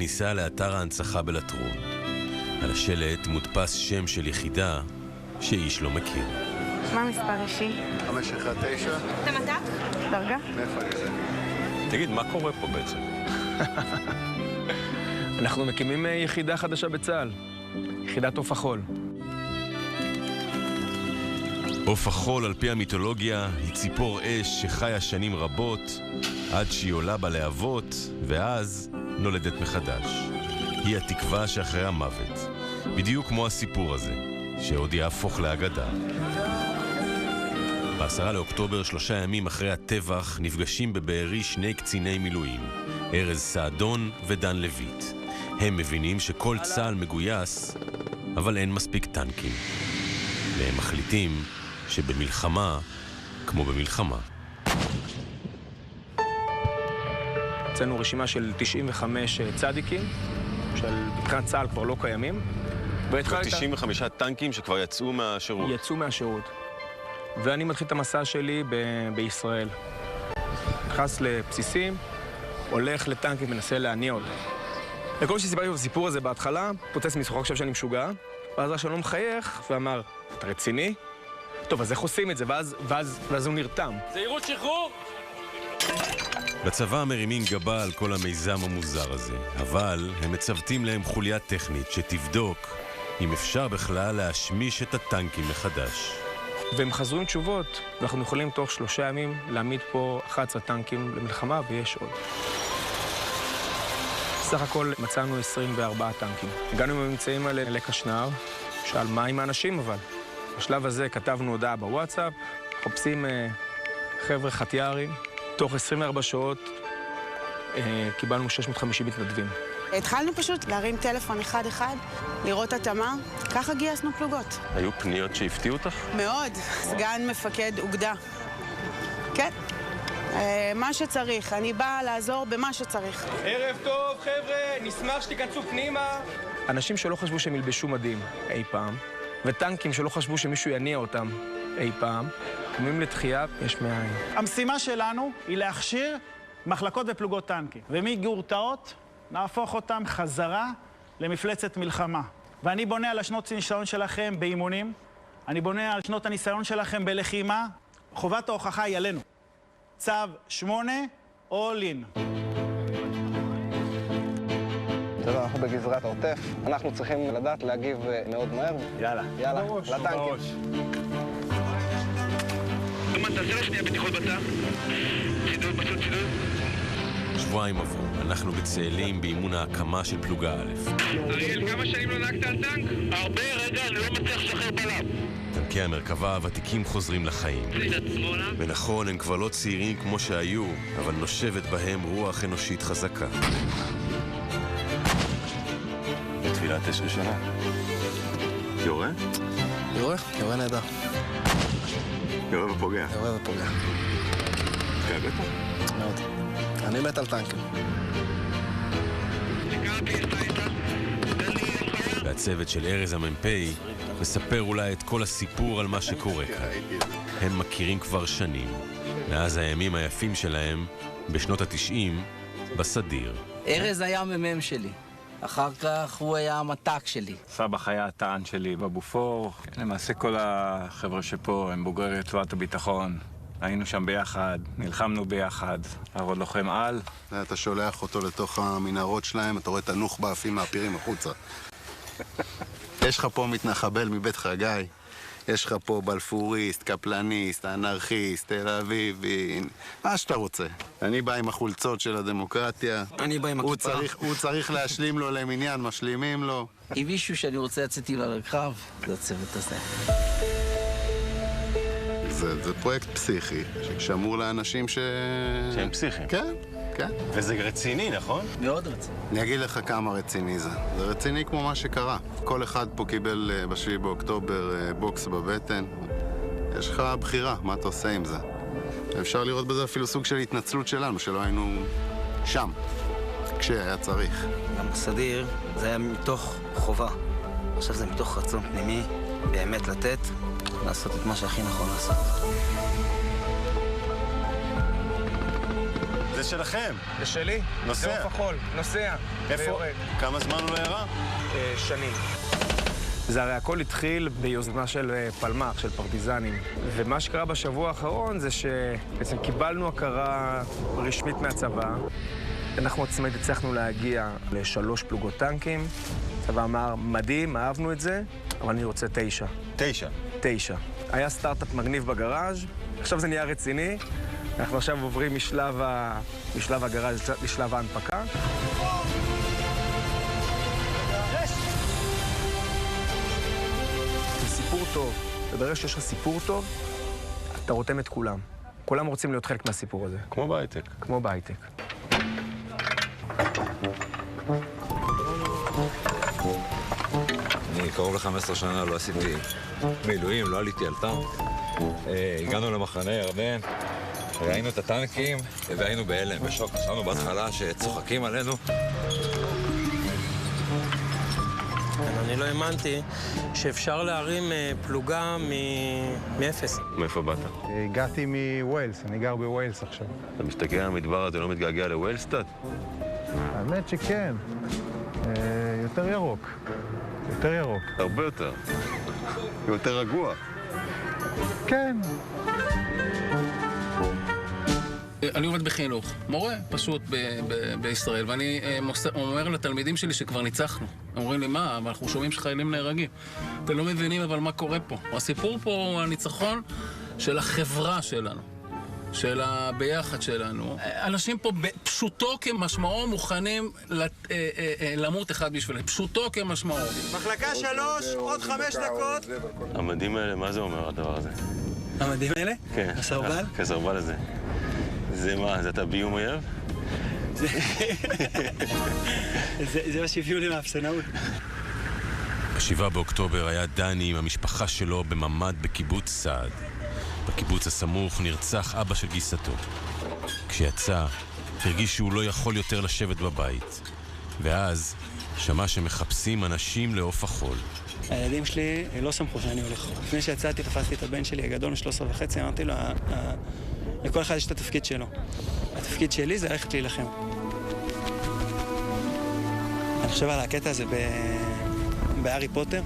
ניסה לאתר ההנצחה בלטרון. על השלט מודפס שם של יחידה שאיש לא מכיר. מה מספר אישי? 519. אתה מתק? דרגה? מאיפה אני זה? תגיד, מה קורה פה בעצם? אנחנו מקימים יחידה חדשה בצה"ל. יחידת עוף החול. עוף החול, על פי המיתולוגיה, היא ציפור אש שחיה שנים רבות, עד שהיא עולה בלהבות, ואז נולדת מחדש. היא התקווה שאחרי המוות. בדיוק כמו הסיפור הזה, שעוד יהפוך לאגדה. ב10 לאוקטובר, 3 ימים אחרי הטבח, נפגשים בבארי שני קציני מילואים, ארז סעדון ודן לויט. הם מבינים שכל צה"ל מגויס, אבל אין מספיק טנקים. והם מחליטים שבמלחמה, כמו במלחמה. אצלנו רשימה של 95 צדיקים, מבחינת צה"ל כבר לא קיימים. 95 טנקים שכבר יצאו מהשירות. יצאו מהשירות. ואני מתחיל את המסע שלי בישראל. נכנס לבסיסים, הולך לטנקים, מנסה להניע אותו. לכל שסיפרתי בסיפור הזה בהתחלה, פוצץ מצחוק, חושב שאני משוגע, ואז ראש שלום מחייך ואמר, אתה רציני? טוב, אז איך עושים את זה? ואז הוא נרתם. זהירות שחרור! בצבא מרימים גבה על כל המיזם המוזר הזה, אבל הם מצוותים להם חוליה טכנית שתבדוק אם אפשר בכלל להשמיש את הטנקים מחדש. והם חזרו עם תשובות, ואנחנו יכולים תוך 3 ימים להעמיד פה 11 טנקים למלחמה, ויש עוד. סך הכל מצאנו 24 טנקים. הגענו עם הממצאים האלה לקשנר, שאל מה עם האנשים אבל. בשלב הזה כתבנו הודעה בוואטסאפ, חופשים חבר'ה חתיארים. תוך 24 שעות קיבלנו 650 מתנדבים. התחלנו פשוט להרים טלפון אחד-אחד, לראות התאמה, ככה גייסנו פלוגות. היו פניות שהפתיעו אותך? מאוד. סגן מפקד אוגדה. כן. מה שצריך. אני באה לעזור במה שצריך. ערב טוב, חבר'ה, נשמח שתיכנסו פנימה. אנשים שלא חשבו שהם ילבשו מדים אי פעם, וטנקים שלא חשבו שמישהו יניע אותם אי פעם, קמים לתחייה יש מאין. המשימה שלנו היא להכשיר מחלקות ופלוגות טנקים. ומגורטאות נהפוך אותם חזרה למפלצת מלחמה. ואני בונה על השנות הניסיון שלכם באימונים, אני בונה על שנות הניסיון שלכם בלחימה. חובת ההוכחה היא עלינו. צו 8, all in. תודה, אנחנו בגזרת העוטף. אנחנו צריכים לדעת להגיב מאוד מהר. יאללה. יאללה, לטנקים. תעשה לה שנייה בטיחות בתא. צידוד, פשוט צידוד. שבועיים עברו, אנחנו בצאלים באימון ההקמה של פלוגה א'. אריאל, כמה שנים לא נהגת על טנק? הרבה, רגע, אני לא מצליח לשחרר בלם. טנקי המרכבה הוותיקים חוזרים לחיים. ונכון, הם כבר לא צעירים כמו שהיו, אבל נושבת בהם רוח אנושית חזקה. בתפילת אש ראשונה. יורה? יורה נהדר. יורה ופוגע. יורה ופוגע. כאבט? מאוד. אני מת על טנקים. והצוות של ארז המ"פ מספר אולי את כל הסיפור על מה שקורה כאן. הם מכירים כבר שנים, מאז הימים היפים שלהם בשנות ה-90 בסדיר. ארז היה המ"מ שלי. אחר כך הוא היה המתק שלי. סבח היה הטען שלי בבופור. למעשה כל החבר'ה שפה הם בוגרי רצועת הביטחון. היינו שם ביחד, נלחמנו ביחד, הרוד לוחם על. אתה שולח אותו לתוך המנהרות שלהם, אתה רואה את הנוח'בה עפים מהפירים החוצה. יש לך פה מתנחבל מבית חגי, יש לך פה בלפוריסט, קפלניסט, אנרכיסט, תל אביבי, מה שאתה רוצה. אני בא עם החולצות של הדמוקרטיה. אני בא עם הכיפה. הוא צריך להשלים לו למניין, משלימים לו. אם מישהו שאני רוצה לצאת איתו לקרב, זה הצוות הזה. זה פרויקט פסיכי, ששמור לאנשים שהם פסיכיים. כן, כן. וזה רציני, נכון? מאוד רציני. אני אגיד לך כמה רציני זה. זה רציני כמו מה שקרה. כל אחד פה קיבל ב7 באוקטובר בוקס בבטן. יש לך בחירה, מה אתה עושה עם זה? אפשר לראות בזה אפילו סוג של התנצלות שלנו, שלא היינו שם, כשהיה צריך. גם בסדיר זה היה מתוך חובה. עכשיו זה מתוך רצון פנימי, באמת לתת, לעשות את מה שהכי נכון לעשות. זה שלכם. זה שלי. נוסע. זה עוף החול. נוסע. איפה? ויורד. כמה זמן הוא לא ירה? שנים. זה הרי הכל התחיל ביוזמה של פלמ"ח, של פרטיזנים. ומה שקרה בשבוע האחרון זה שבעצם קיבלנו הכרה רשמית מהצבא. אנחנו עצמאית הצלחנו להגיע ל3 פלוגות טנקים. הצבא אמר, מדהים, אהבנו את זה, אבל אני רוצה 9. 9. היה סטארט-אפ מגניב בגראז', עכשיו זה נהיה רציני. אנחנו עכשיו עוברים משלב הגראז' לשלב ההנפקה. סיפור טוב, וברגע שיש לך סיפור טוב, אתה רותם את כולם. כולם רוצים להיות חלק מהסיפור הזה. כמו בהייטק. כמו בהייטק. אני קרוב ל-15 שנה לא עשיתי מילואים, לא עליתי על טנק. הגענו למחנה ירדן, ראינו את הטנקים והיינו בהלם, בשוק. חשבנו בהתחלה שצוחקים עלינו. אני לא האמנתי שאפשר להרים פלוגה מאפס. מאיפה באת? הגעתי מווילס, אני גר בווילס עכשיו. אתה מסתכל על המדבר הזה, לא מתגעגע לווילסטאט? האמת שכן. יותר ירוק. יותר ירוק. הרבה יותר. יותר רגוע. כן. אני עובד בחינוך, מורה פשוט בישראל, ואני אומר לתלמידים שלי שכבר ניצחנו. אומרים לי, מה? אבל אנחנו שומעים שחיילים נהרגים. אתם לא מבינים אבל מה קורה פה. הסיפור פה הוא הניצחון של החברה שלנו, של הביחד שלנו. אנשים פה פשוטו כמשמעו מוכנים למות אחד בשבילם. פשוטו כמשמעו. מחלקה 3, עוד 5 דקות. המדים האלה, מה זה אומר הדבר הזה? המדים האלה? כן. הסרבל? כסרבל הזה. זה מה? זה אתה ביום אויב? זה מה שהביאו לי מהאפסנאות. ב7 באוקטובר היה דני עם המשפחה שלו בממד בקיבוץ סעד. בקיבוץ הסמוך נרצח אבא של גיסתו. כשיצא, הרגיש שהוא לא יכול יותר לשבת בבית. ואז שמע שמחפשים אנשים לעוף החול. הילדים שלי לא שמחו שאני הולך. לפני שיצאתי, תפסתי את הבן שלי, הגדול מ13.5, אמרתי לו, לכל אחד יש את התפקיד שלו. התפקיד שלי זה ללכת להילחם. אני חושב על הקטע הזה בהארי פוטר.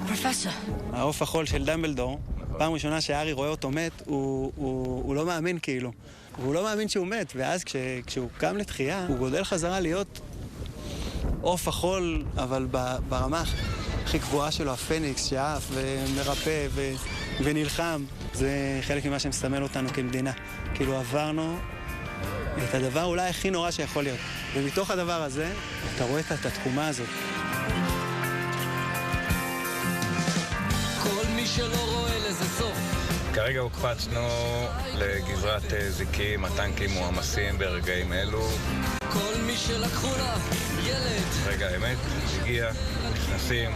פרופסור. העוף החול של דמבלדור, פעם ראשונה שהארי רואה אותו מת, הוא לא מאמין כאילו. והוא לא מאמין שהוא מת, ואז כשהוא קם לתחייה, הוא גודל חזרה להיות עוף החול, אבל ברמה הכי גבוהה שלו, הפניקס, שאף ומרפא ונלחם. זה חלק ממה שמסתמל אותנו כמדינה. כאילו עברנו את הדבר אולי הכי נורא שיכול להיות. ומתוך הדבר הזה, אתה רואה את התקומה הזאת. כל מי שלא רואה לזה סוף. כרגע הוקפצנו לגזרת זיקים, הטנקים מועמסים ברגעים אלו. כל מי שלקחו לה ילד. רגע האמת, הגיע, נכנסים,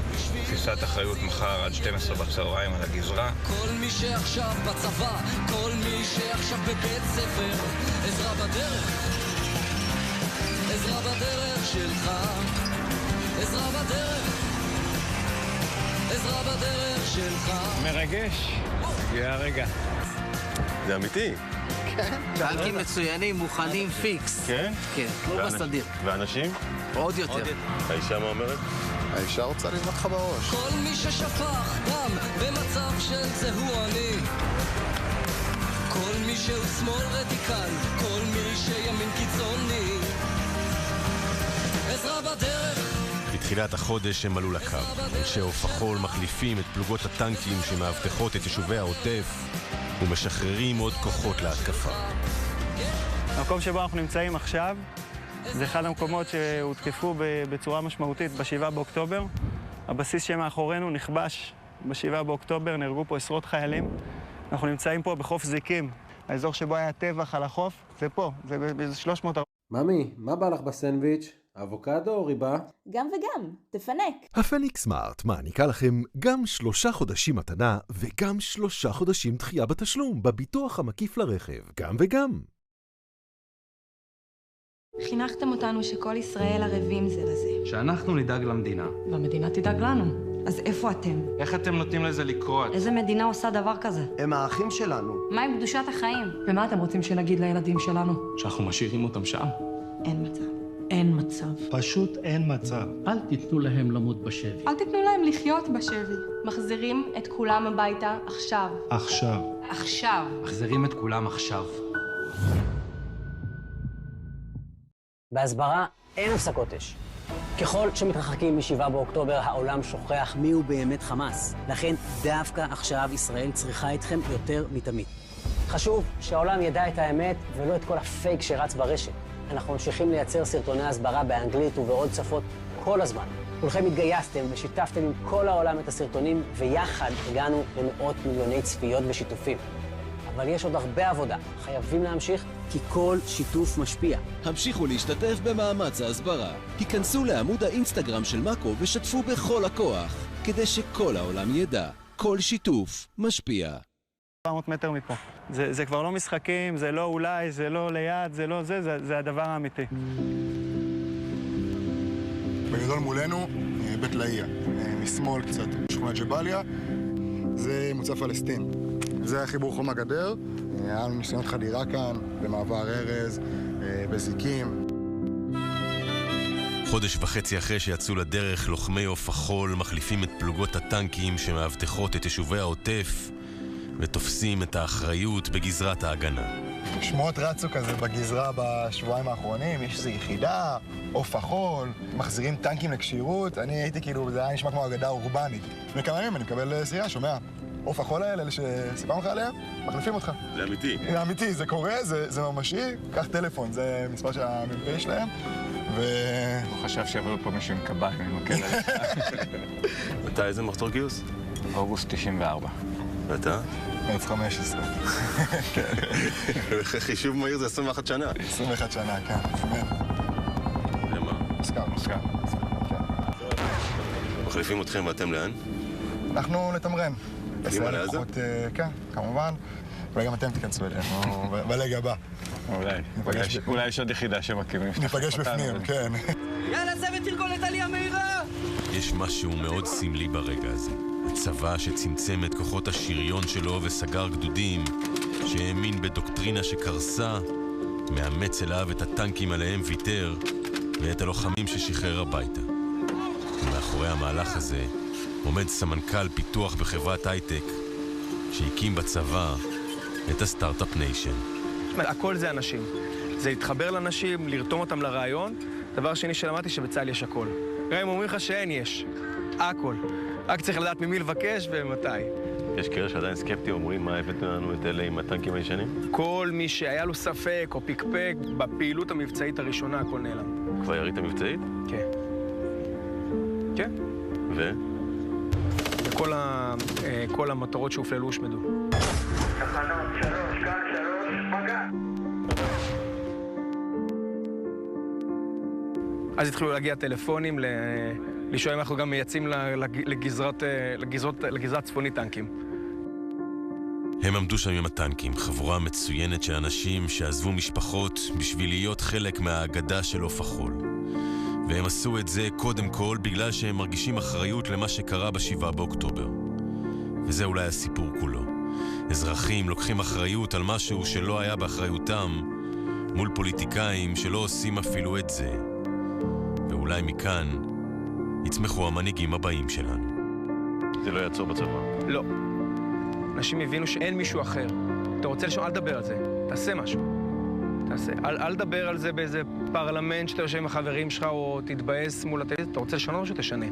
תפיסת אחריות מחר עד 12 בצהריים על הגזרה. כל מי שעכשיו בצבא, כל מי שעכשיו בבית ספר, עזרה בדרך, עזרה בדרך שלך, עזרה בדרך, עזרה בדרך שלך. מרגש, הגיע הרגע. זה אמיתי? כן. טנקים מצוינים, מוכנים פיקס. כן? כן, כמו בסדיר. ואנשים? עוד יותר. האישה מה אומרת? האישה רוצה לבנות לך בראש. כל מי ששפך דם במצב של זה הוא אני. כל מי שהוא שמאל רדיקל, כל מי שימין קיצוני. עזרה בדרך. בתחילת החודש הם עלו לקו. אנשי עוף החול מחליפים את פלוגות הטנקים שמאבטחות את יישובי העוטף ומשחררים עוד כוחות להתקפה. המקום שבו אנחנו נמצאים עכשיו זה אחד המקומות שהותקפו בצורה משמעותית ב7 באוקטובר. הבסיס שמאחורינו נכבש ב7 באוקטובר, נהרגו פה עשרות חיילים. אנחנו נמצאים פה בחוף זיקים, האזור שבו היה טבח על החוף, זה פה, זה ב-300... ממי, מה בא לך בסנדוויץ'? אבוקדו או ריבה? גם וגם, תפנק. הפניקס סמארט מעניקה לכם גם 3 חודשים מתנה וגם 3 חודשים דחייה בתשלום בביטוח המקיף לרכב, גם וגם. חינכתם אותנו שכל ישראל ערבים זה לזה. שאנחנו נדאג למדינה. והמדינה תדאג לנו. אז איפה אתם? איך אתם נותנים לזה לקרות? איזה מדינה עושה דבר כזה? הם האחים שלנו. מה עם קדושת החיים? ומה אתם רוצים שנגיד לילדים שלנו? שאנחנו משאירים אותם שם. אין מצב. אין מצב. פשוט אין מצב. אל תיתנו להם למות בשבי. אל תיתנו להם לחיות בשבי. מחזירים את כולם הביתה עכשיו. עכשיו. עכשיו. מחזירים את כולם עכשיו. בהסברה אין הפסקות אש. ככל שמתרחקים מ7 באוקטובר, העולם שוכח מיהו באמת חמאס. לכן דווקא עכשיו ישראל צריכה אתכם יותר מתמיד. חשוב שהעולם ידע את האמת ולא את כל הפייק שרץ ברשת. אנחנו ממשיכים לייצר סרטוני הסברה באנגלית ובעוד שפות כל הזמן. כולכם התגייסתם ושיתפתם עם כל העולם את הסרטונים, ויחד הגענו למאות מיליוני צפיות ושיתופים. אבל יש עוד הרבה עבודה. חייבים להמשיך, כי כל שיתוף משפיע. המשיכו להשתתף במאמץ ההסברה. היכנסו לעמוד האינסטגרם של מאקו ושתפו בכל הכוח, כדי שכל העולם ידע. כל שיתוף משפיע. 400 מטר מפה. זה כבר לא משחקים, זה לא אולי, זה לא ליד, זה לא זה הדבר האמיתי. בגדול מולנו, בית לאיה. משמאל קצת, שכונת ג'באליה. זה מוצא פלסטין. זה החיבור חומה גדר. היה לנו ניסיונות חדירה כאן, במעבר ארז, בזיקים. חודש וחצי אחרי שיצאו לדרך, לוחמי עוף החול מחליפים את פלוגות הטנקים שמאבטחות את יישובי העוטף ותופסים את האחריות בגזרת ההגנה. שמועות רצו כזה בגזרה בשבועיים האחרונים, יש איזו יחידה, עוף החול, מחזירים טנקים לקשירות. אני הייתי כאילו, זה היה נשמע כמו אגדה אורבנית. וכמה ימים אני מקבל סריעה, שומע, עוף החול האלה, אלה שסיפרנו לך עליהם, מחליפים אותך. זה אמיתי. זה אמיתי, זה קורה, זה ממשי, קח טלפון, זה מספר שהמ"פ שלהם, הוא חשב שיבוא פה מישהו עם קביים, עם מקל עליך. מתי איזה מחזור גיוס? אוגוסט 94. ואתה? מרץ 15. חישוב מהיר זה 21 שנה. 21 שנה, כן. למה? מוסקר. מחליפים אתכם ואתם לאן? אנחנו לתמרן. פנימה לעזה? כן, כמובן. אולי גם אתם תיכנסו אלינו, בלג הבא. אולי יש עוד יחידה שמקימים. ניפגש בפנים, כן. יאללה, צוות תרגולת עלייה מהירה! יש משהו מאוד סמלי ברגע הזה. הצבא שצמצם את כוחות השריון שלו וסגר גדודים, שהאמין בדוקטרינה שקרסה, מאמץ אליו את הטנקים עליהם ויתר, ואת הלוחמים ששחרר הביתה. ומאחורי המהלך הזה עומד סמנכ"ל פיתוח בחברת הייטק, שהקים בצבא את הסטארט-אפ ניישן. הכל זה אנשים. זה להתחבר לאנשים, לרתום אותם לרעיון. דבר שני שלמדתי שבצה"ל יש הכל. גם אם אומרים לך שאין, יש. הכל. רק צריך לדעת ממי לבקש ומתי. יש כאלה שעדיין סקפטי, אומרים מה הבאתם לנו את אלה עם הטנקים הישנים? כל מי שהיה לו ספק או פיקפק בפעילות המבצעית הראשונה, הכל נעלם. כבר ירית מבצעית? כן. כן. ו? כל המטרות שהופללו הושמדו. תחנות 3, כאן 3, מגע. אז התחילו להגיע טלפונים לשאול אם אנחנו גם מייצאים לגזרת צפונית טנקים. הם עמדו שם עם הטנקים, חבורה מצוינת של אנשים שעזבו משפחות בשביל להיות חלק מהאגדה של עוף החול. והם עשו את זה קודם כל בגלל שהם מרגישים אחריות למה שקרה ב7 באוקטובר. וזה אולי הסיפור כולו. אזרחים לוקחים אחריות על משהו שלא היה באחריותם, מול פוליטיקאים שלא עושים אפילו את זה. ואולי מכאן יצמחו המנהיגים הבאים שלנו. זה לא יעצור בצבא. לא. אנשים הבינו שאין מישהו אחר. אתה רוצה לשאול, אל תדבר על זה. תעשה משהו. תעשה. אל תדבר על זה באיזה פרלמנט שאתה יושב עם החברים שלך או תתבאס מול הטלוויזיה. אתה רוצה לשנות משהו? תשנה.